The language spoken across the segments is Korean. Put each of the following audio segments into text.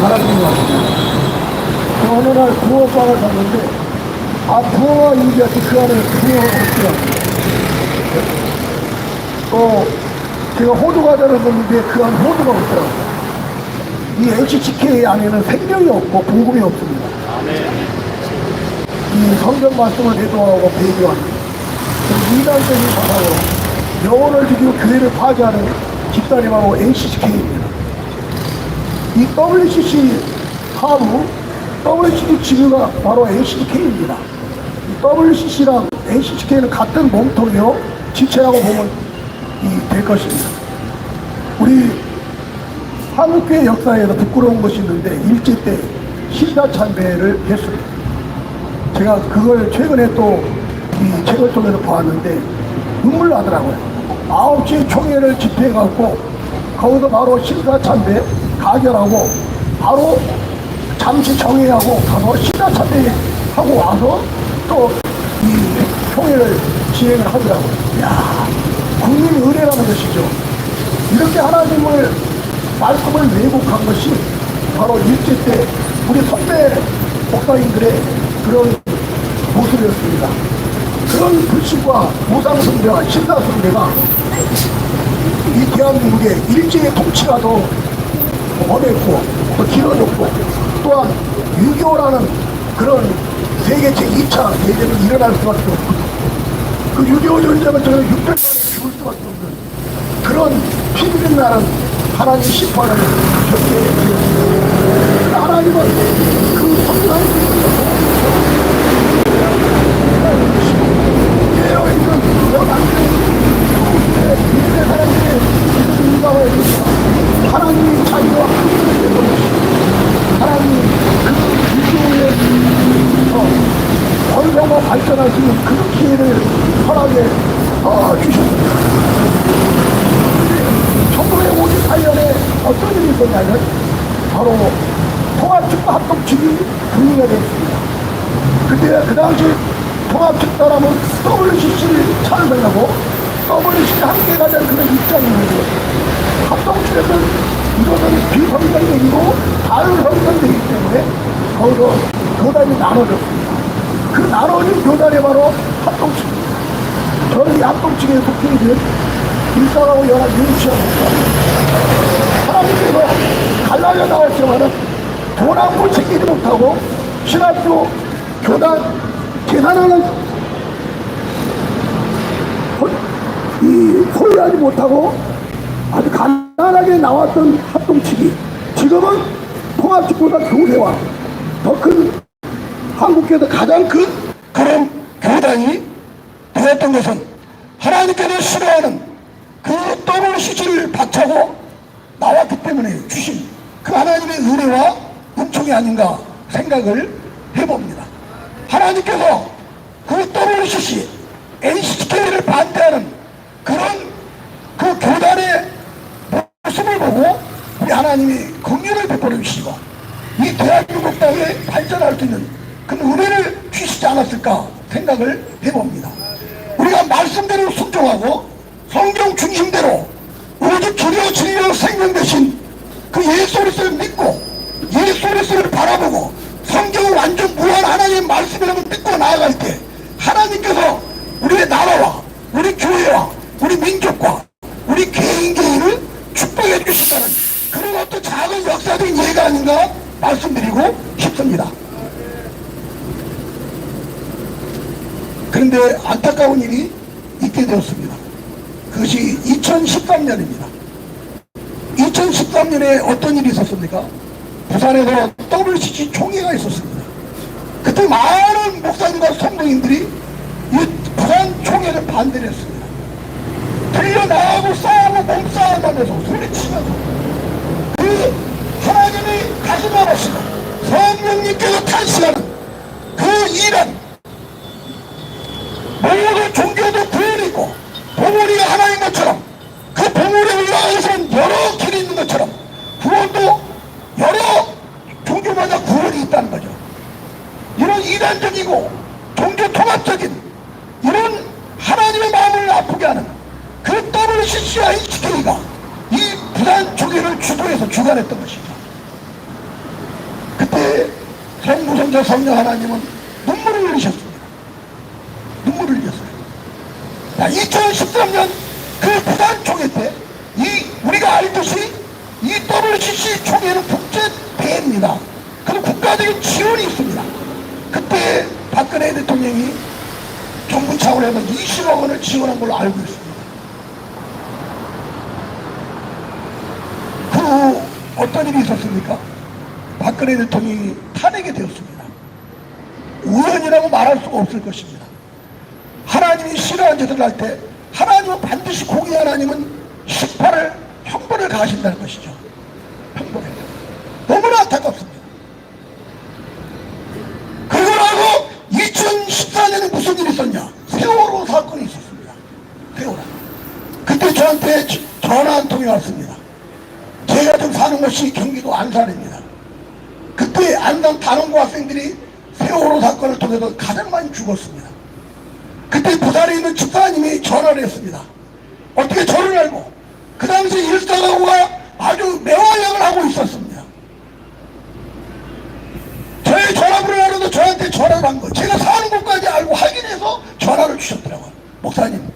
살았던 것 같습니다. 어느 날 붕어빵을 샀는데, 붕어가 인지한테 그 안에 붕어가 없더라고요. 제가 호두 과자를 먹는데 그 안에 호두가 없더라고요. 이 HCK 안에는 생명이 없고 궁금이 없습니다. 이 성경 말씀을 대조하고 배교하는 이단적인 사상으로 영혼을 죽이고 교회를 파괴하는 집단이 바로 HCK입니다. 이 WCC 하부, WCC 지구가 바로 HCK입니다. WCC랑 HCK는 같은 몸통이요 지체라고 보면 될 것입니다. 우리 한국교회 역사에서 부끄러운 것이 있는데 일제 때 신사참배를 했습니다. 제가 그걸 최근에 또 이 책을 통해서 보았는데 눈물 나더라고요. 9시 총회를 집회해갖고 거기서 바로 신사참배 가결하고 바로 잠시 정회하고 가서 신사참배하고 와서 또 이 총회를 진행을 하더라고요. 이야, 국민 은혜라는 것이죠. 이렇게 하나님을 말씀을 왜곡한 것이 바로 일제 때 우리 선배 목사님들의 그런 모습이었습니다. 그런 불신과 무상숭배와 신사숭배가 이 대한민국의 일제의 통치가 더 원했고 더 길어졌고 또한 6.25라는 그런 세계 제2차 대전이 일어날 수밖에 없고 그 6.25 전쟁은 저는 600만 원이 죽을 수밖에 없는 그런 피비린 나라는 하나님 심판을 겪게 되었습니다. 하나님은 그 성장을 깨어있는 이들의 사람들의 인간을 하나님이 자기와 하나님이 그 유교에서 번성과 발전할 수 있는 그 기회를 허락해 주셨습니다. 1958년에 어떤 일이 있었냐면 바로 통합축구 합동축이 분리가 됐습니다. 그때 그 당시 통합축구라면 WCC를 찬성하고 WCC 함께 가자는 그런 입장이었는데 합동축에서는 이것은 비선정적이고 자유선정적이기 때문에 거기서 교단이 나눠졌습니다. 그 나눠진 교단이 바로 합동축입니다. 저는 이 합동축에 속해 있는 일사하고 연합 유치원입니다. 하나님께서 갈라져 나왔지만은 돈한푼 챙기지 못하고 신학교 교단 재산하는 소유하지 못하고 아주 가난하게 나왔던 합동축이 지금은 통합축보다 교회와 더 큰 한국에서 가장 큰 그런 교단이 되었던 것은 하나님께서 싫어하는 그 WCC를 박차고 나왔기 때문에 주신 그 하나님의 은혜와 은총이 아닌가 생각을 해봅니다. 하나님께서 그 WCC, HCK를 반대하는 그런 그 교단의 모습을 보고 우리 하나님이 긍휼을 베풀어 주시고 이 대한민국 땅에 발전할 수 있는 그 은혜를 주시지 않았을까 생각을 해봅니다. 우리가 말씀대로 순종하고 성경 중심대로 오직 주려 진리로 생명 되신 그 예수 그리스도를 믿고 예수 그리스도를 바라보고 성경을 완전 무한 하나님의 말씀이라고 믿고 나아갈 때 하나님께서 우리의 나라와 우리 교회와 우리 민족과 우리 개인을 축복해 주신다는 그런 어떤 작은 역사적인 예가 아닌가 말씀드리고 싶습니다. 그런데 안타까운 일이 있게 되었습니다. 그것이 2013년입니다. 2013년에 어떤 일이 있었습니까? 부산에서 WCC 총회가 있었습니다. 그때 많은 목사님과 성도님들이 이 부산 총회를 반대를 했습니다. 들려나가고 싸우고 몸싸움하면서 소리치면서 그 하나님이 가슴을 하시고 성령님께서 탄식하는 그 일은 모든 종교도 구원이 있고 봉우리가 하나인 것처럼 그 봉우리에 올라가서는 여러 길이 있는 것처럼 구원도 여러 종교마다 구원이 있다는 거죠. 이런 이단적이고 종교 통합적인 이런 하나님의 마음을 아프게 하는 그 WCC와 HK가 이 부산 총회를 주도해서 주관했던 것이죠. 그때 성부성자 성령 하나님은 눈물을 흘리셨습니다. 눈물을 흘렸어요. 자, 2013년 그 부산 총회 때 우리가 알듯이 이 WCC 총회는 국제대회입니다. 그리고 국가적인 지원이 있습니다. 그때 박근혜 대통령이 정부 차원에서 20억 원을 지원한 걸로 알고 있습니다. 그 후 어떤 일이 있었습니까? 박근혜 대통령이 탄핵이 되었습니다. 우연이라고 말할 수가 없을 것입니다. 하나님이 싫어하는 짓을 할 때 하나님은 반드시 공의 하나님은 심판을 형벌을 가하신다는 것이죠. 형벌을. 너무나 안타깝습니다. 그리고 나고 2014년에 무슨 일이 있었냐? 세월호 사건이 있었습니다. 세월호. 그때 저한테 전화 한 통이 왔습니다. 제가 지금 사는 것이 경기도 안산입니다. 그때 안산 단원고 학생들이 세월호 사건을 통해서 가장 많이 죽었습니다. 그때 부산에 있는 집사님이 전화를 했습니다. 어떻게 저를 알고? 그 당시 일사가구가 아주 매화역을 하고 있었습니다. 저의 전화번호를 알아도 저한테 전화를 한 거예요. 제가 사는 곳까지 알고 확인해서 전화를 주셨더라고요. 목사님,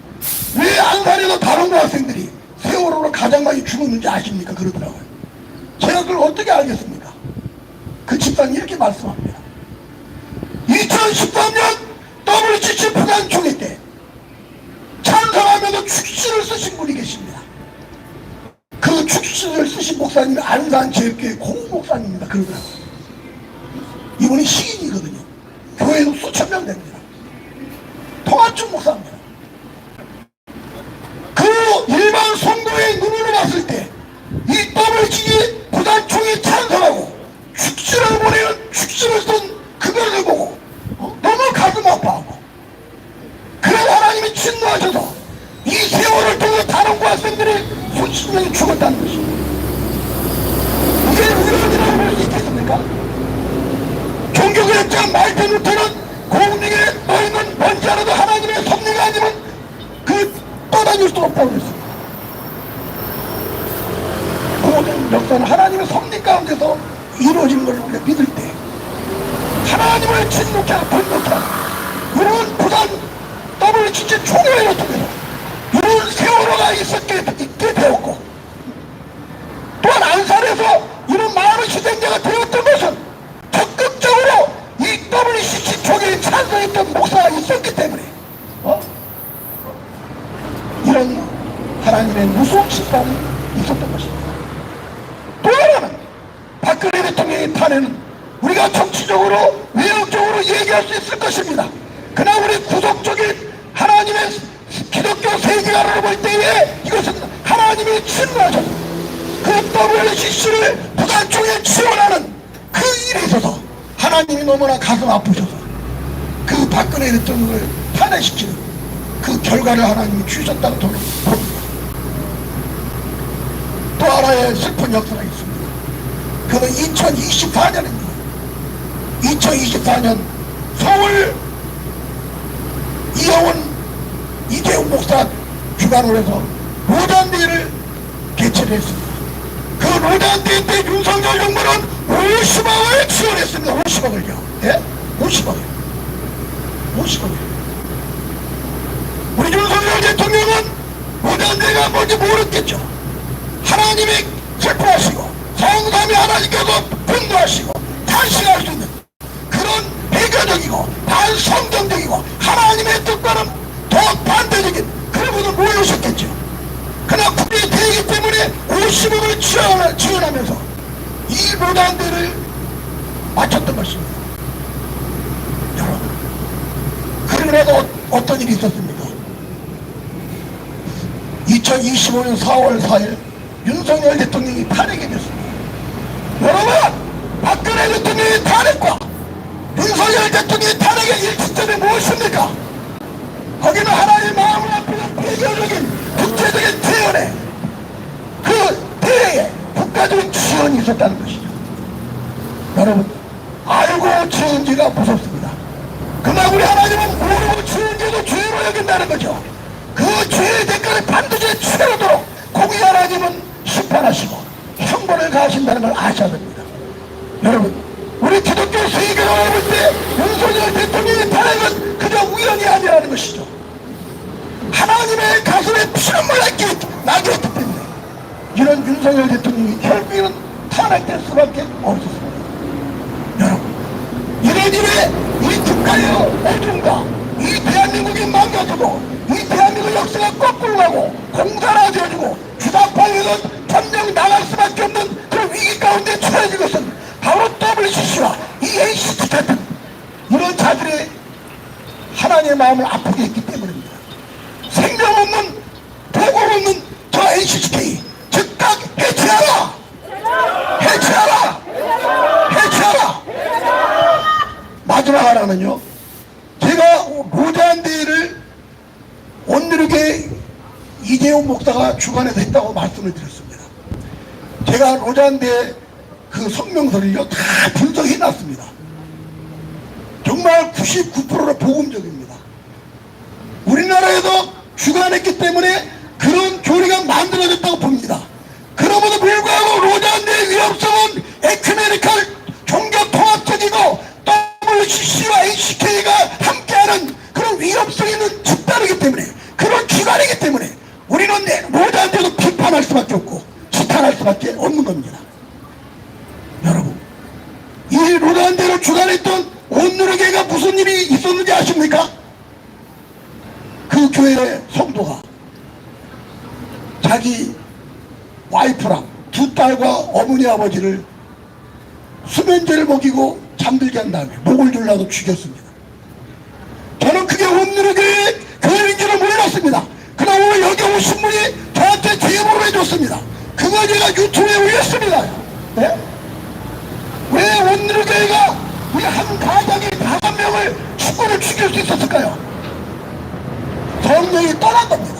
왜 안산에서 단원고 학생들이 세월호로 가장 많이 죽었는지 아십니까? 그러더라고요. 제가 그걸 어떻게 알겠습니까? 그 집사님 이렇게 말씀합니다. 2013년 WCC 부산 총회 때 찬성하면서 축시를 쓰신 분이 계십니다. 그 축시를 쓰신 목사님이 안산제일교회 고 목사님입니다. 그러더라고요. 이분이 시인이거든요. 교회도 수천 명 됩니다. 통합중 목사입니다. 그 일반 성도의 눈으로 봤을 때 이 WCC 부산 총회에 찬성하고 축시를 보내는 축시를 쓴 그것을 보고 너무 가슴 아파하고, 그래서 하나님이 진노하셔서 이 세월을 통해 단원고 학생들이 수십 명이 죽었다는 것입니다. 이게 의론이라고 볼 수 있겠습니까? 종교개혁자 말틴 루터는 공중에 떠있는 먼지 하나도 하나님의 섭리가 아니면 떠다닐 수 없다고 했습니다. 모든 역사는 하나님의 섭리 가운데서 이루어진 걸 우리가 믿을 때 하나님을 진노케 하고 분노케 하고 이런 부산 WCC 총회를 통해서 이런 세월호가 있게 되었고, 또한 안산에서 이런 많은 희생자가 되었던 것은 적극적으로 이 WCC 총회에 찬성했던 목사가 있었기 때문에 이런 하나님의 무서운 심판이 있었던 것입니다. 또 하나는 박근혜 대통령의 탄핵은 우리가 정치적으로 외형적으로 얘기할 수 있을 것입니다. 그러나 우리 구속적인 하나님의 기독교 세계관으로 볼 때에 이것은 하나님이 진노하셔서 그 WCC를 부산총회에 지원하는 그 일에 있어서 하나님이 너무나 가슴 아프셔서 그 박근혜 대통령을 탄핵시키는 그 결과를 하나님이 주셨다고 저는 봅니다. 또 하나의 슬픈 역사가 있습니다. 그건 2024년입니다. 2024년 서울 이재훈 목사 주관으로 해서 로단대회를 개최를 했습니다. 그 로단대회 때 윤석열 정부는 50억을 지원했습니다. 50억을요. 예? 50억이요. 50억이요. 우리 윤석열 대통령은 로단대회가 뭔지 모르겠죠. 하나님이 슬퍼하시고 성삼위 하나님께서 분노하시고 탄식할 수 있는 그런 배교적이고 반성경적이고 하나님의 뜻과는 더 반대적인 그런 분을 모여오셨겠죠. 그러나 국민의 대회이기 때문에 50억을 지원하면서 이 로단대를 마쳤던 것입니다. 여러분, 그러고 나서 어떤 일이 있었습니까? 2025년 4월 4일 윤석열 대통령이 탄핵이 됐습니다. 여러분, 박근혜 대통령의 탄핵과 윤석열 대통령의 탄핵의 일치점이 무엇입니까? 거기는 하나님의 마음을 아프는 배경적인 국제적인 대연에 그 대회에 국가적인 지원이 있었다는 것이죠. 여러분, 알고 지은 죄가 무섭습니다. 그러나 우리 하나님은 모르고 지은 죄도 죄로 여긴다는 거죠. 그 죄의 대가를 반드시 치르도록 공의 하나님은 심판하시고 형벌을 가하신다는 걸 아셔야 됩니다. 여러분, 우리 기독교 세계가 볼 때 윤석열 대통령의 탄핵은 그저 우연이 아니라는 것이죠. 하나님의 가슴에 피눈물 나게 했기 때문에 이런 윤석열 대통령이 결국에는 탄핵될 수밖에 없었습니다. 여러분, 이런 일에 이 국가의 어둠과 이 대한민국이 망가지고 이 대한민국 역사가 거꾸로 가고 공산화되어지고 주사파에는 점령 나갈 수밖에 없는 그런 위기 가운데 처해진 것은 바로 WCC와 이 NCT 같은 이런 자들의 하나님의 마음을 아프게 했기 때문입니다. 생명 없는 보고 없는 저 NCT 즉각 해체하라! 해체하라! 해체하라! 마지막 하나는요, 제가 로잔대회를 온누리교회 이재용 목사가 주관해서 했다고 말씀을 드렸습니다. 제가 로잔대회 그 성명서를요 다 분석해 놨습니다. 정말 99%로 복음적입니다. 우리나라에서 주관했기 때문에 그런 교리가 만들어졌다고 봅니다. 그럼에도 불구하고 로잔대의 위협성은 에큐메니컬 종교통합적이고 WCC와 HK가 함께하는 그런 위협성 있는 집단이기 때문에 그런 기관이기 때문에 우리는 로잔대도 비판할 수밖에 없고 지탄할 수밖에 없는 겁니다. 여러분, 이 로잔대로 주관했던 온누리교회가 무슨 일이 있었는지 아십니까? 그 교회의 성도가 자기 와이프랑 두 딸과 어머니 아버지를 수면제를 먹이고 잠들게 한 다음에 목을 졸라도 죽였습니다. 저는 그게 온누리교회의 교회인지는 몰랐습니다. 그러나 오늘 여기 오신 분이 저한테 제보를 해줬습니다. 그거 제가 유튜브에 올렸습니다. 네? 왜 온누리교회가 우리 한 가정이 5명을 축구를 죽일 수 있었을까요? 성령이 떠난 겁니다.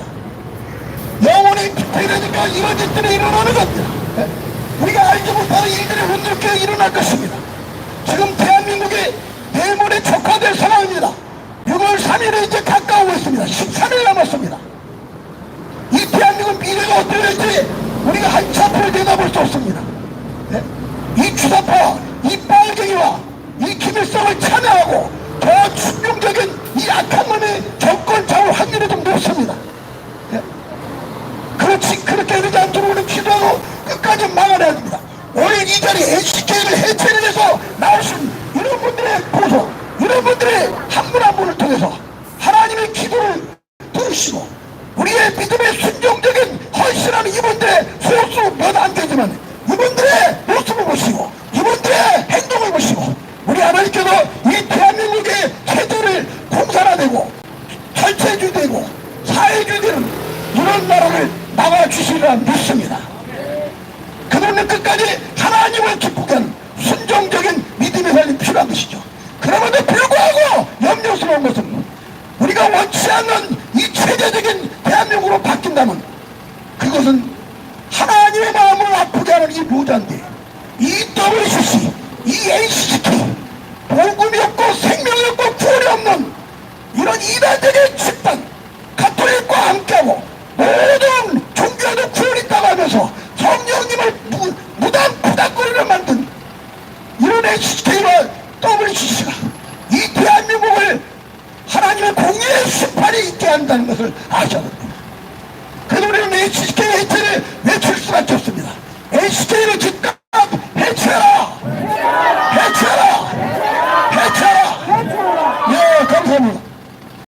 영혼이 피폐되니까 이런 짓들이 일어나는 겁니다. 네? 우리가 알지 못하는 일들이 온누리교회에 일어날 것입니다. 지금 대한민국의 내물에 촉화될 상황입니다. 6월 3일에 이제 가까우고 있습니다. 13일 남았습니다. 이 대한민국 미래가 어떻게 될지 우리가 한치 앞을 내다볼 수 없습니다. 네? 이 주사파와 이 빨갱이와 이 김일성을 참여하고 더 충격적인 이 악한 놈의 정권 잡을 확률이 좀 높습니다. 네? 그렇지, 그렇게 되지 않도록 우리는 기도하고 끝까지 막아내야 됩니다. 오늘 이 자리에 NCK를 해체를 해서 나오신 이런 분들의 고소, 이런 분들의 한 분 한 분을 통해서 하나님의 기도를 들으시고 우리의 믿음의 순종적인 헌신하는 이분들의 소수 몇 안 되지만 이분들의 모습을 보시고 이분들의 행동을 보시고 우리 하나님께서 이 대한민국의 체제를 공산화되고 철체주의되고 사회주의되는 이런 나라를 막아주시리라 믿습니다. 그들은 끝까지 하나님을 기쁘게 순종적인 믿음의 삶이 필요한 것이죠. 그럼에도 불구하고 염려스러운 것은 우리가 원치 않는 이 체제적인 대한민국으로 바뀐다면 그것은 하나님의 마음을 아프게 하는 이 로잔대, 이 WCC, 이 NCT, 복음이 없고 생명이 없고 구원이 없는 이런 이단적인 집단, 가톨릭과 함께하고 모든 종교에도 구원이 있다고 하면서 성령님을 무단 부닥거리를 만든 이런 NCT와 WCC가 이 대한민국을 하나님의 공의의 심판이 있게 한다는 것을 아셔야 됩니다. 그래서 우리는 NCK 해체를 외칠 수밖에 없습니다. NCK를 즉각 해체하라! 해체하라! 해체하라! 예, 감사합니다.